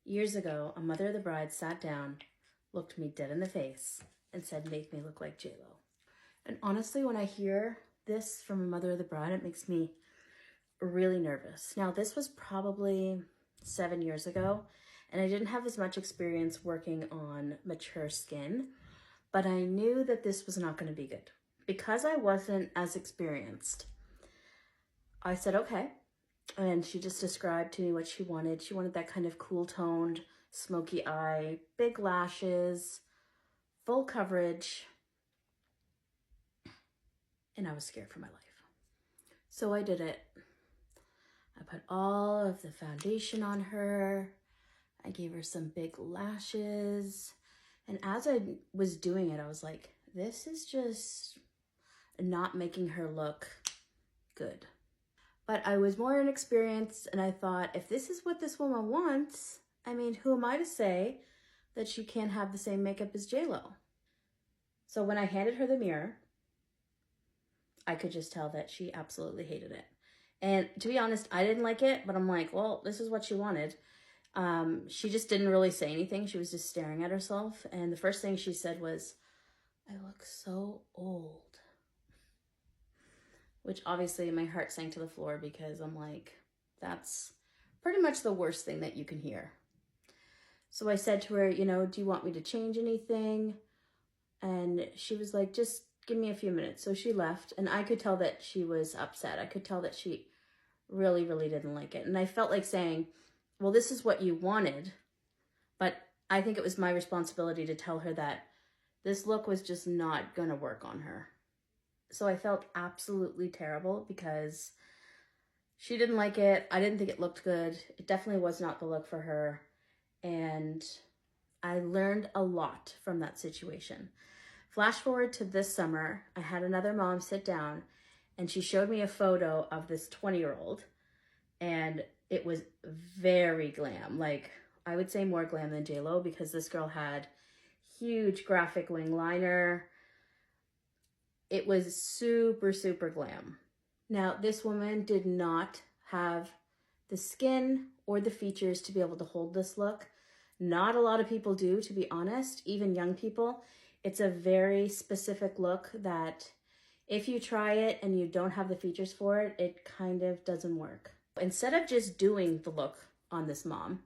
Years ago, a mother of the bride sat down, looked me dead in the face, and said, "Make me look like J-Lo." And honestly, when I hear this from a mother of the bride, it makes me really nervous. Now, this was probably 7 years ago, and I didn't have as much experience working on mature skin, but I knew that this was not going to be good. Because I wasn't as experienced, I said, okay. And she just described to me what she wanted. She wanted that kind of cool toned, smoky eye, big lashes, full coverage. And I was scared for my life. So I did it. I put all of the foundation on her. I gave her some big lashes. And as I was doing it, I was like, this is just not making her look good. But I was more inexperienced, and I thought, if this is what this woman wants, I mean, who am I to say that she can't have the same makeup as J-Lo? So when I handed her the mirror, I could just tell that she absolutely hated it. And to be honest, I didn't like it, but I'm like, well, this is what she wanted. She just didn't really say anything. She was just staring at herself. And the first thing she said was, "I look so old." Which obviously my heart sank to the floor because I'm like, that's pretty much the worst thing that you can hear. So I said to her, do you want me to change anything? And she was like, just give me a few minutes. So she left, and I could tell that she was upset. I could tell that she really, really didn't like it. And I felt like saying, well, this is what you wanted, but I think it was my responsibility to tell her that this look was just not gonna work on her. So I felt absolutely terrible because she didn't like it. I didn't think it looked good. It definitely was not the look for her. And I learned a lot from that situation. Flash forward to this summer, I had another mom sit down and she showed me a photo of this 20-year-old, and it was very glam. Like, I would say more glam than J-Lo, because this girl had huge graphic wing liner. It was super, super glam. Now, this woman did not have the skin or the features to be able to hold this look. Not a lot of people do, to be honest, even young people. It's a very specific look that if you try it and you don't have the features for it, it kind of doesn't work. Instead of just doing the look on this mom,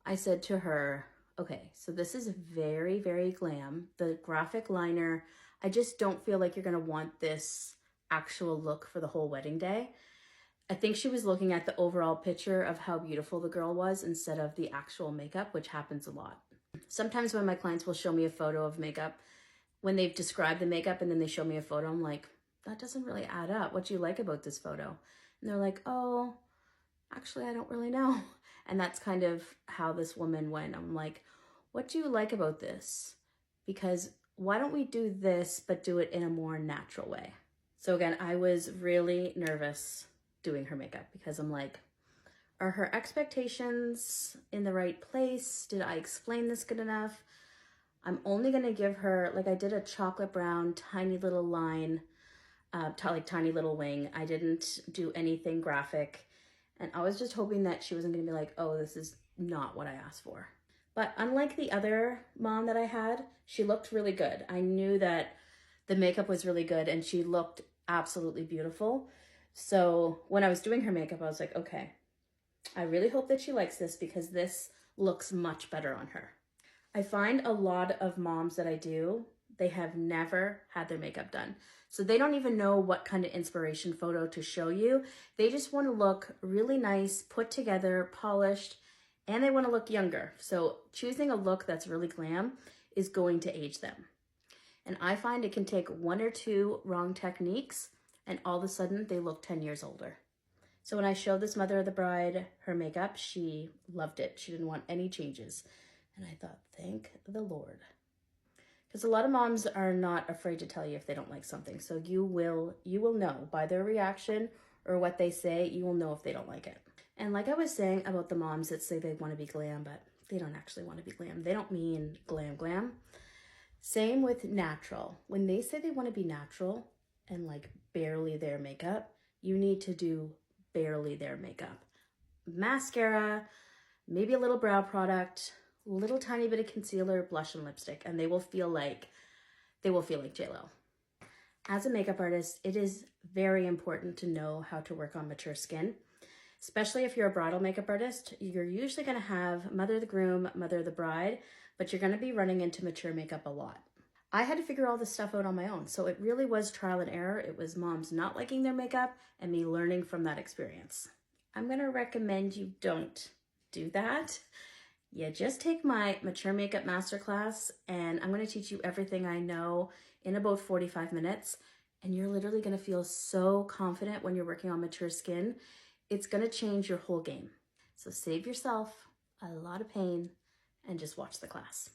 I said to her, okay, so this is very, very glam. The graphic liner, I just don't feel like you're gonna want this actual look for the whole wedding day. I think she was looking at the overall picture of how beautiful the girl was instead of the actual makeup, which happens a lot. Sometimes when my clients will show me a photo of makeup, when they've described the makeup and then they show me a photo, I'm like, that doesn't really add up. What do you like about this photo? And they're like, oh, actually, I don't really know. And that's kind of how this woman went. I'm like, what do you like about this? Because why don't we do this, but do it in a more natural way? So again, I was really nervous doing her makeup because I'm like, are her expectations in the right place? Did I explain this good enough? I'm only gonna give her, like, I did a chocolate brown, tiny little line, like tiny little wing. I didn't do anything graphic. And I was just hoping that she wasn't gonna be like, oh, this is not what I asked for. But unlike the other mom that I had, she looked really good. I knew that the makeup was really good and she looked absolutely beautiful. So when I was doing her makeup, I was like, okay, I really hope that she likes this because this looks much better on her. I find a lot of moms that I do, they have never had their makeup done. So they don't even know what kind of inspiration photo to show you. They just want to look really nice, put together, polished, and they want to look younger. So choosing a look that's really glam is going to age them. And I find it can take one or two wrong techniques and all of a sudden they look 10 years older. So when I showed this mother of the bride her makeup, she loved it. She didn't want any changes. And I thought, thank the Lord. Because a lot of moms are not afraid to tell you if they don't like something. So you will know by their reaction or what they say, you will know if they don't like it. And like I was saying about the moms that say they want to be glam, but they don't actually want to be glam. They don't mean glam. Same with natural. When they say they want to be natural and like barely their makeup, you need to do barely their makeup. Mascara, maybe a little brow product, little tiny bit of concealer, blush, and lipstick, and they will feel like JLo. As a makeup artist, it is very important to know how to work on mature skin. Especially if you're a bridal makeup artist, you're usually going to have mother of the groom, mother of the bride, but you're going to be running into mature makeup a lot. I had to figure all this stuff out on my own, so it really was trial and error. It was moms not liking their makeup and me learning from that experience. I'm going to recommend you don't do that. You just take my mature makeup masterclass, and I'm going to teach you everything I know in about 45 minutes, and you're literally going to feel so confident when you're working on mature skin. It's going to change your whole game. So save yourself a lot of pain and just watch the class.